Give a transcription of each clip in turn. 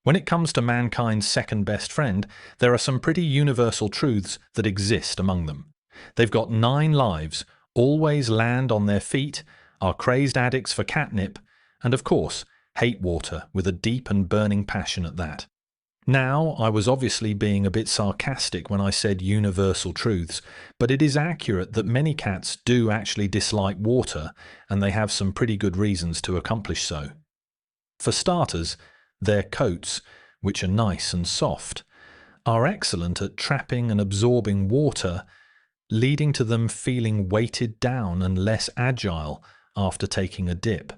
When it comes to mankind's second best friend, there are some pretty universal truths that exist among them. They've got 9 lives, always land on their feet, are crazed addicts for catnip, and of course, hate water with a deep and burning passion at that. Now, I was obviously being a bit sarcastic when I said universal truths, but it is accurate that many cats do actually dislike water, and they have some pretty good reasons to accomplish so. For starters, their coats, which are nice and soft, are excellent at trapping and absorbing water, leading to them feeling weighted down and less agile after taking a dip.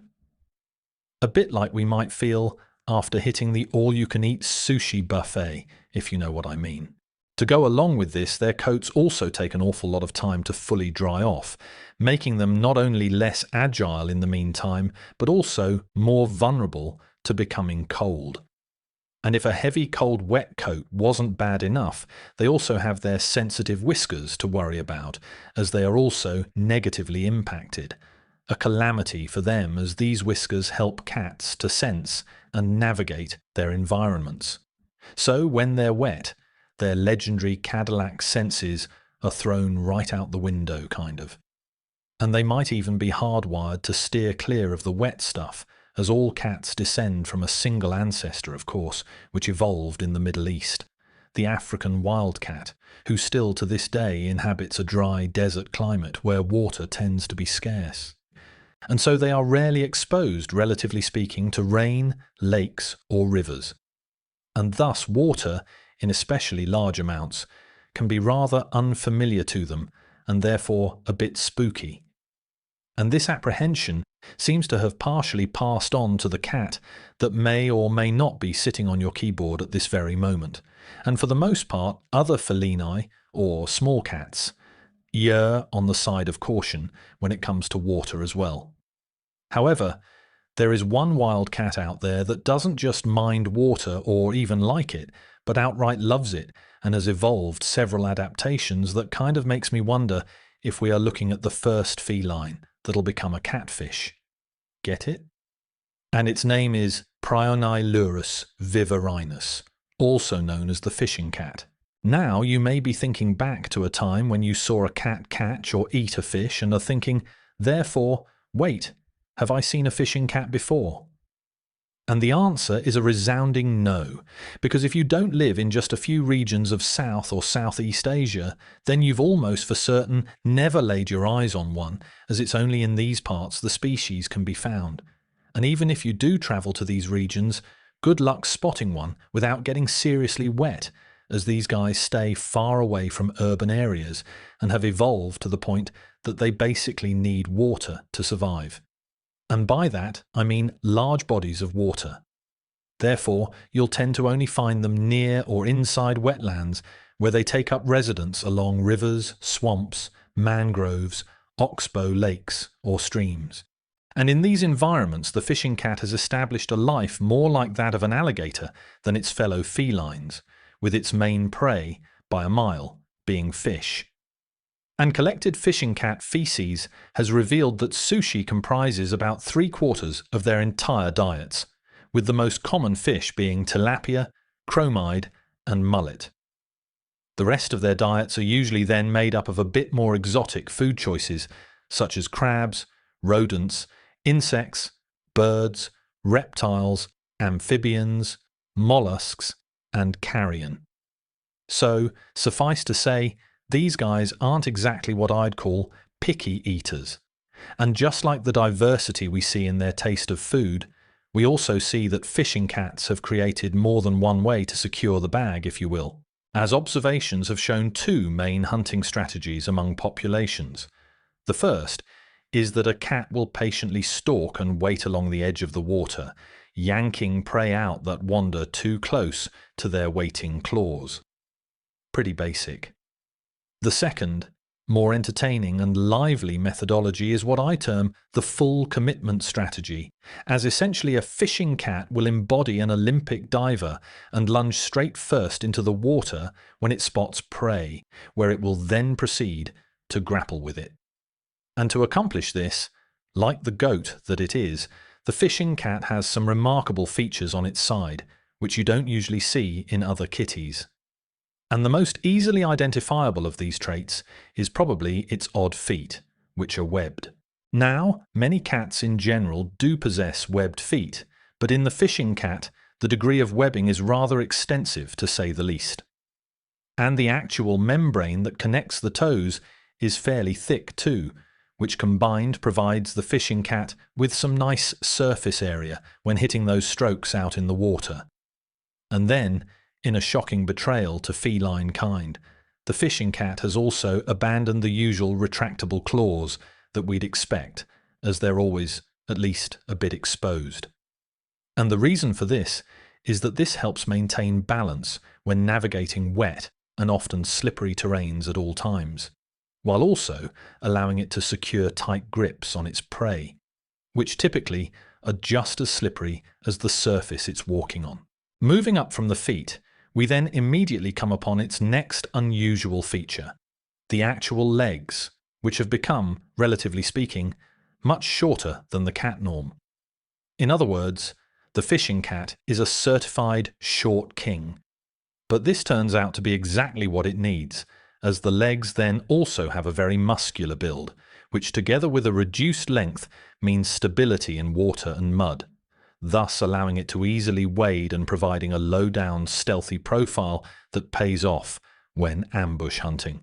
A bit like we might feel after hitting the all-you-can-eat sushi buffet, if you know what I mean. To go along with this, their coats also take an awful lot of time to fully dry off, making them not only less agile in the meantime, but also more vulnerable to becoming cold. And if a heavy cold wet coat wasn't bad enough, they also have their sensitive whiskers to worry about, as they are also negatively impacted. A calamity for them, as these whiskers help cats to sense and navigate their environments. So when they're wet, their legendary Cadillac senses are thrown right out the window, kind of. And they might even be hardwired to steer clear of the wet stuff, as all cats descend from a single ancestor, of course, which evolved in the Middle East, the African wildcat, who still to this day inhabits a dry desert climate where water tends to be scarce. And so they are rarely exposed, relatively speaking, to rain, lakes or rivers. And thus water, in especially large amounts, can be rather unfamiliar to them and therefore a bit spooky. And this apprehension seems to have partially passed on to the cat that may or may not be sitting on your keyboard at this very moment. And for the most part, other felini, or small cats, err on the side of caution when it comes to water as well. However, there is one wild cat out there that doesn't just mind water or even like it, but outright loves it and has evolved several adaptations that kind of makes me wonder if we are looking at the first feline that'll become a catfish. Get it? And its name is Prionylurus vivarinus, also known as the fishing cat. Now you may be thinking back to a time when you saw a cat catch or eat a fish and are thinking, therefore, wait, have I seen a fishing cat before? And the answer is a resounding no, because if you don't live in just a few regions of South or Southeast Asia, then you've almost for certain never laid your eyes on one, as it's only in these parts the species can be found. And even if you do travel to these regions, good luck spotting one without getting seriously wet, as these guys stay far away from urban areas and have evolved to the point that they basically need water to survive. And by that, I mean large bodies of water. Therefore, you'll tend to only find them near or inside wetlands where they take up residence along rivers, swamps, mangroves, oxbow lakes, or streams. And in these environments, the fishing cat has established a life more like that of an alligator than its fellow felines, with its main prey, by a mile, being fish. And collected fishing cat feces has revealed that sushi comprises about 3/4 of their entire diets, with the most common fish being tilapia, chromide, and mullet. The rest of their diets are usually then made up of a bit more exotic food choices, such as crabs, rodents, insects, birds, reptiles, amphibians, mollusks, and carrion. So, suffice to say, these guys aren't exactly what I'd call picky eaters. And just like the diversity we see in their taste of food, we also see that fishing cats have created more than one way to secure the bag, if you will, as observations have shown 2 main hunting strategies among populations. The first is that a cat will patiently stalk and wait along the edge of the water, yanking prey out that wander too close to their waiting claws. Pretty basic. The second, more entertaining and lively methodology is what I term the full commitment strategy, as essentially a fishing cat will embody an Olympic diver and lunge straight first into the water when it spots prey, where it will then proceed to grapple with it. And to accomplish this, like the goat that it is, the fishing cat has some remarkable features on its side, which you don't usually see in other kitties. And the most easily identifiable of these traits is probably its odd feet, which are webbed. Now, many cats in general do possess webbed feet, but in the fishing cat, the degree of webbing is rather extensive, to say the least. And the actual membrane that connects the toes is fairly thick too, which combined provides the fishing cat with some nice surface area when hitting those strokes out in the water. And then, in a shocking betrayal to feline kind, the fishing cat has also abandoned the usual retractable claws that we'd expect, as they're always at least a bit exposed. And the reason for this is that this helps maintain balance when navigating wet and often slippery terrains at all times, while also allowing it to secure tight grips on its prey, which typically are just as slippery as the surface it's walking on. Moving up from the feet, we then immediately come upon its next unusual feature, the actual legs, which have become, relatively speaking, much shorter than the cat norm. In other words, the fishing cat is a certified short king. But this turns out to be exactly what it needs, as the legs then also have a very muscular build, which together with a reduced length means stability in water and mud, thus allowing it to easily wade and providing a low-down, stealthy profile that pays off when ambush hunting.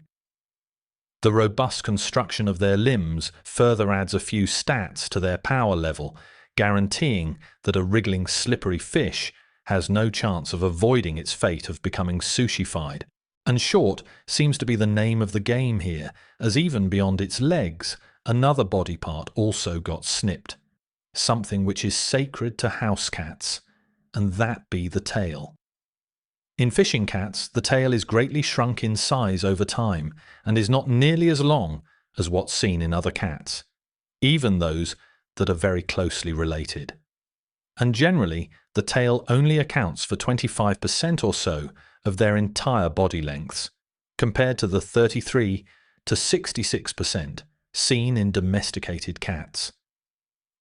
The robust construction of their limbs further adds a few stats to their power level, guaranteeing that a wriggling, slippery fish has no chance of avoiding its fate of becoming sushified. And short seems to be the name of the game here, as even beyond its legs, another body part also got snipped, something which is sacred to house cats, and that be the tail. In fishing cats, the tail is greatly shrunk in size over time and is not nearly as long as what's seen in other cats, even those that are very closely related. And generally, the tail only accounts for 25% or so of their entire body lengths, compared to the 33 to 66% seen in domesticated cats.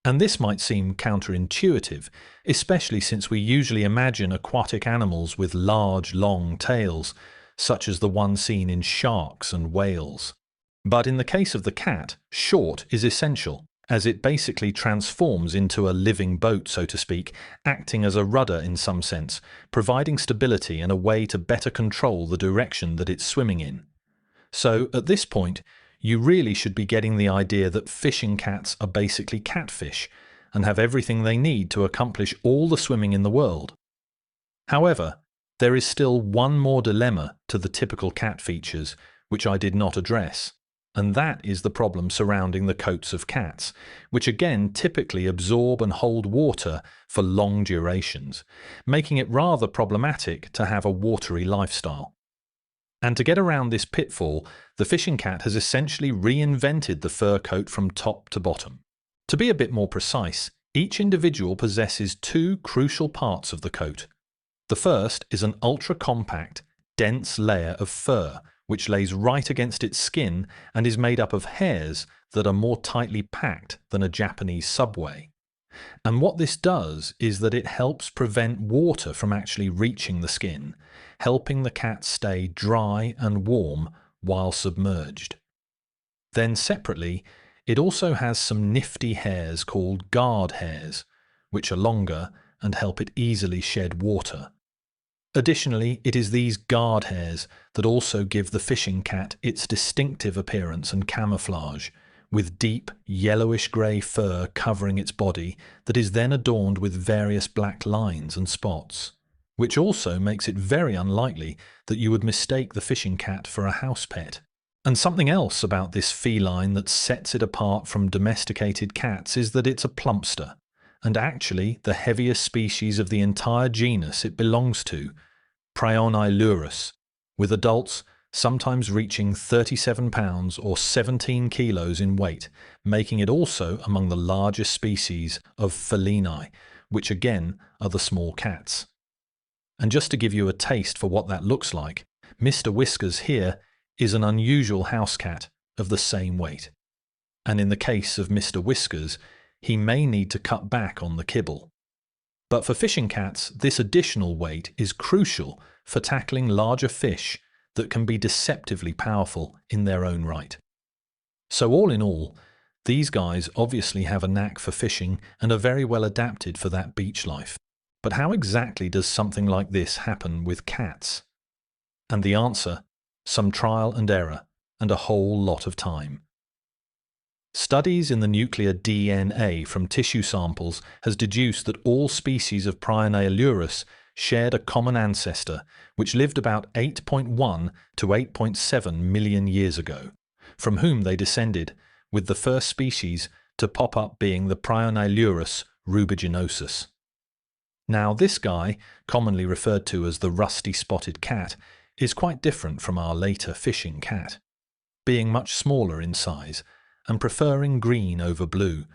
And this might seem counterintuitive, especially since we usually imagine aquatic animals with large, long tails, such as the one seen in sharks and whales. But in the case of the cat, short is essential, as it basically transforms into a living boat, so to speak, acting as a rudder in some sense, providing stability and a way to better control the direction that it's swimming in. So, at this point, you really should be getting the idea that fishing cats are basically catfish and have everything they need to accomplish all the swimming in the world. However, there is still one more dilemma to the typical cat features, which I did not address. And that is the problem surrounding the coats of cats, which again typically absorb and hold water for long durations, making it rather problematic to have a watery lifestyle. And to get around this pitfall, the fishing cat has essentially reinvented the fur coat from top to bottom. To be a bit more precise, each individual possesses two crucial parts of the coat. The first is an ultra-compact, dense layer of fur, which lays right against its skin and is made up of hairs that are more tightly packed than a Japanese subway. And what this does is that it helps prevent water from actually reaching the skin, helping the cat stay dry and warm while submerged. Then separately, it also has some nifty hairs called guard hairs, which are longer and help it easily shed water. Additionally, it is these guard hairs that also give the fishing cat its distinctive appearance and camouflage, with deep yellowish-grey fur covering its body that is then adorned with various black lines and spots, which also makes it very unlikely that you would mistake the fishing cat for a house pet. And something else about this feline that sets it apart from domesticated cats is that it's a plumpster, and actually the heaviest species of the entire genus it belongs to, Prionilurus, with adults sometimes reaching 37 pounds or 17 kilos in weight, making it also among the largest species of felini, which again are the small cats. And just to give you a taste for what that looks like, Mr. Whiskers here is an unusual house cat of the same weight. And in the case of Mr. Whiskers, he may need to cut back on the kibble. But for fishing cats, this additional weight is crucial for tackling larger fish that can be deceptively powerful in their own right. So all in all, these guys obviously have a knack for fishing and are very well adapted for that beach life. But how exactly does something like this happen with cats? And the answer, some trial and error and a whole lot of time. Studies in the nuclear DNA from tissue samples has deduced that all species of Prionailurus shared a common ancestor which lived about 8.1 to 8.7 million years ago, from whom they descended, with the first species to pop up being the Prionailurus rubiginosus. Now this guy, commonly referred to as the rusty spotted cat, is quite different from our later fishing cat, being much smaller in size and preferring green over blue,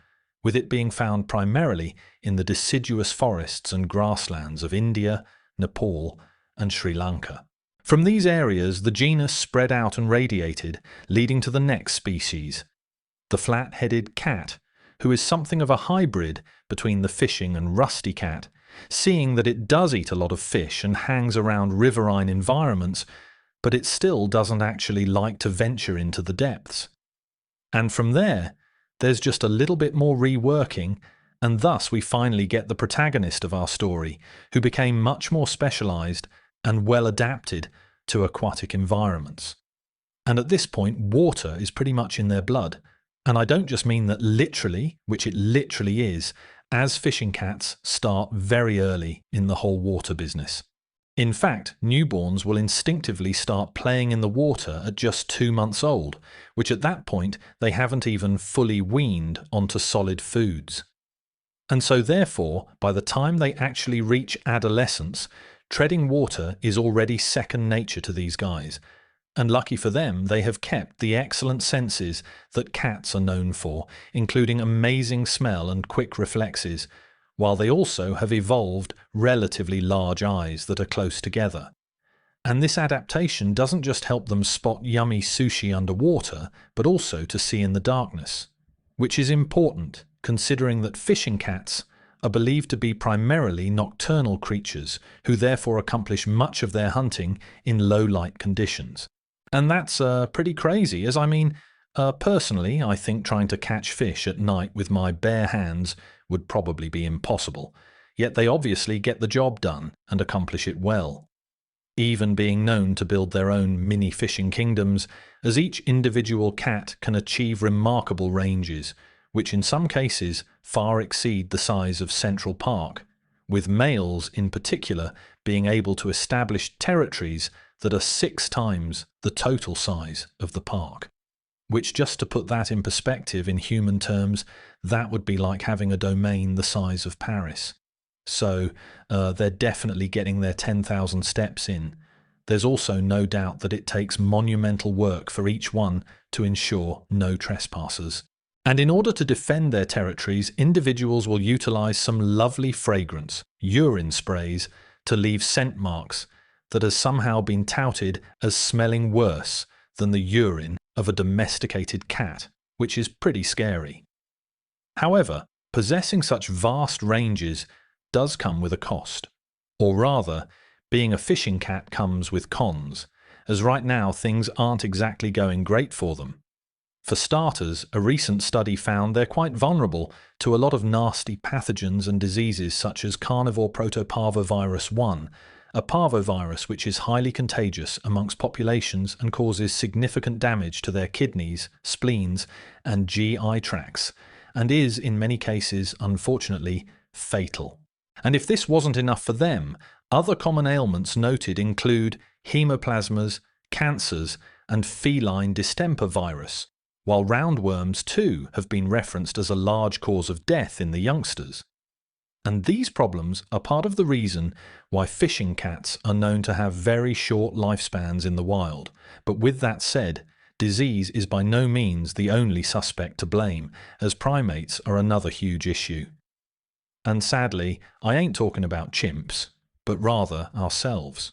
with it being found primarily in the deciduous forests and grasslands of India, Nepal, and Sri Lanka. From these areas, the genus spread out and radiated, leading to the next species, the flat-headed cat, who is something of a hybrid between the fishing and rusty cat, seeing that it does eat a lot of fish and hangs around riverine environments, but it still doesn't actually like to venture into the depths. And from there, there's just a little bit more reworking, and thus we finally get the protagonist of our story, who became much more specialized and well adapted to aquatic environments. And at this point, water is pretty much in their blood. And I don't just mean that literally, which it literally is, as fishing cats start very early in the whole water business. In fact, newborns will instinctively start playing in the water at just 2 months old, which at that point they haven't even fully weaned onto solid foods. And so therefore, by the time they actually reach adolescence, treading water is already second nature to these guys. And lucky for them, they have kept the excellent senses that cats are known for, including amazing smell and quick reflexes, while they also have evolved relatively large eyes that are close together. And this adaptation doesn't just help them spot yummy sushi underwater, but also to see in the darkness, which is important considering that fishing cats are believed to be primarily nocturnal creatures who therefore accomplish much of their hunting in low light conditions. And that's pretty crazy, as I mean, personally, I think trying to catch fish at night with my bare hands would probably be impossible, yet they obviously get the job done and accomplish it well, even being known to build their own mini fishing kingdoms, as each individual cat can achieve remarkable ranges, which in some cases far exceed the size of Central Park, with males in particular being able to establish territories that are 6 times the total size of the park. Which, just to put that in perspective in human terms, that would be like having a domain the size of Paris. So they're definitely getting their 10,000 steps in. There's also no doubt that it takes monumental work for each one to ensure no trespassers. And in order to defend their territories, individuals will utilize some lovely fragrance, urine sprays, to leave scent marks that has somehow been touted as smelling worse than the urine of a domesticated cat, which is pretty scary. However, possessing such vast ranges does come with a cost. Or rather, being a fishing cat comes with cons, as right now things aren't exactly going great for them. For starters, a recent study found they're quite vulnerable to a lot of nasty pathogens and diseases such as carnivore protoparvovirus 1, a parvovirus which is highly contagious amongst populations and causes significant damage to their kidneys, spleens, and GI tracts, and is in many cases, unfortunately, fatal. And if this wasn't enough for them, other common ailments noted include hemoplasmas, cancers, and feline distemper virus, while roundworms too have been referenced as a large cause of death in the youngsters. And these problems are part of the reason why fishing cats are known to have very short lifespans in the wild. But with that said, disease is by no means the only suspect to blame, as primates are another huge issue. And sadly, I ain't talking about chimps, but rather ourselves.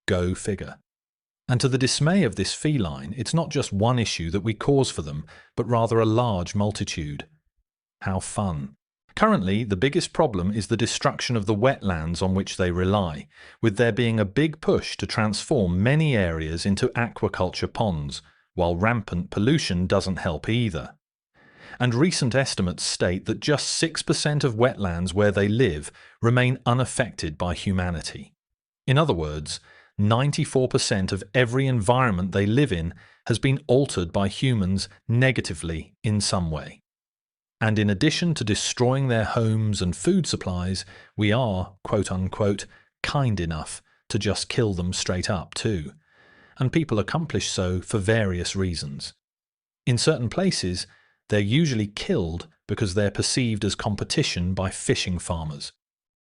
Go figure. And to the dismay of this feline, it's not just one issue that we cause for them, but rather a large multitude. How fun. Currently, the biggest problem is the destruction of the wetlands on which they rely, with there being a big push to transform many areas into aquaculture ponds, while rampant pollution doesn't help either. And recent estimates state that just 6% of wetlands where they live remain unaffected by humanity. In other words, 94% of every environment they live in has been altered by humans negatively in some way. And in addition to destroying their homes and food supplies, we are, quote unquote, kind enough to just kill them straight up too. And people accomplish so for various reasons. In certain places, they're usually killed because they're perceived as competition by fishing farmers,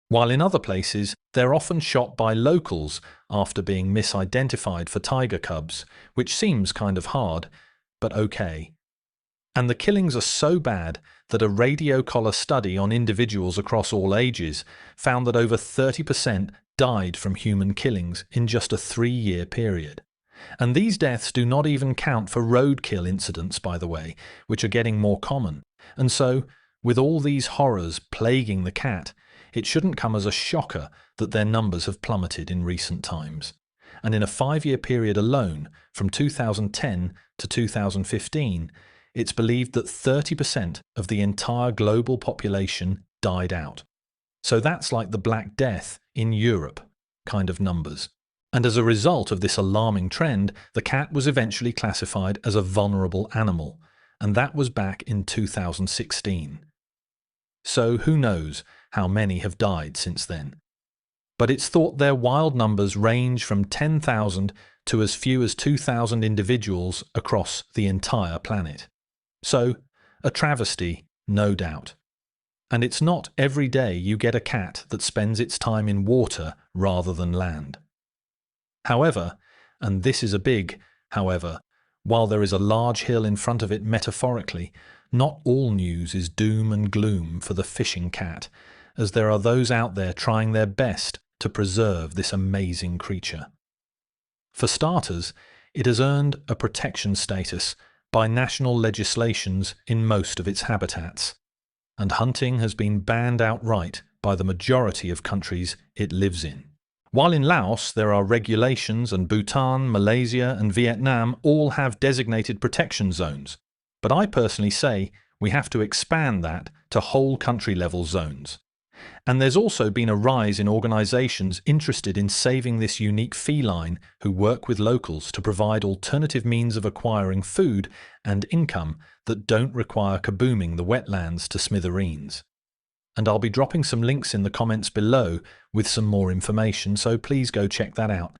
while in other places they're often shot by locals after being misidentified for tiger cubs, which seems kind of hard, but okay. And the killings are so bad that a radio collar study on individuals across all ages found that over 30% died from human killings in just a 3-year period. And these deaths do not even count for roadkill incidents, by the way, which are getting more common. And so, with all these horrors plaguing the cat, it shouldn't come as a shocker that their numbers have plummeted in recent times. And in a 5-year period alone, from 2010 to 2015, it's believed that 30% of the entire global population died out. So that's like the Black Death in Europe kind of numbers. And as a result of this alarming trend, the cat was eventually classified as a vulnerable animal, and that was back in 2016. So who knows how many have died since then. But it's thought their wild numbers range from 10,000 to as few as 2,000 individuals across the entire planet. So, a travesty, no doubt. And it's not every day you get a cat that spends its time in water rather than land. However, and this is a big however, while there is a large hill in front of it metaphorically, not all news is doom and gloom for the fishing cat, as there are those out there trying their best to preserve this amazing creature. For starters, it has earned a protection status by national legislations in most of its habitats, and hunting has been banned outright by the majority of countries it lives in. While in Laos there are regulations, and Bhutan, Malaysia and Vietnam all have designated protection zones, but I personally say we have to expand that to whole country level zones. And there's also been a rise in organisations interested in saving this unique feline who work with locals to provide alternative means of acquiring food and income that don't require kabooming the wetlands to smithereens. And I'll be dropping some links in the comments below with some more information, so please go check that out.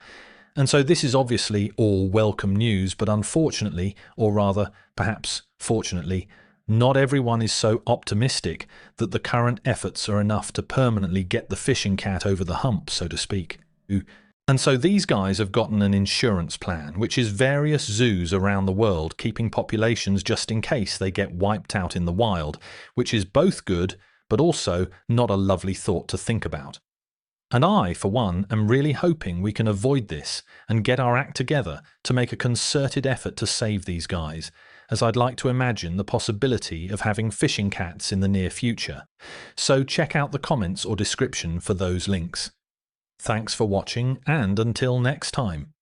And so this is obviously all welcome news, but unfortunately, or rather, perhaps fortunately, not everyone is so optimistic that the current efforts are enough to permanently get the fishing cat over the hump, so to speak. And so these guys have gotten an insurance plan, which is various zoos around the world keeping populations just in case they get wiped out in the wild, which is both good, but also not a lovely thought to think about. And I, for one, am really hoping we can avoid this and get our act together to make a concerted effort to save these guys, as I'd like to imagine the possibility of having fishing cats in the near future. So check out the comments or description for those links. Thanks for watching, and until next time.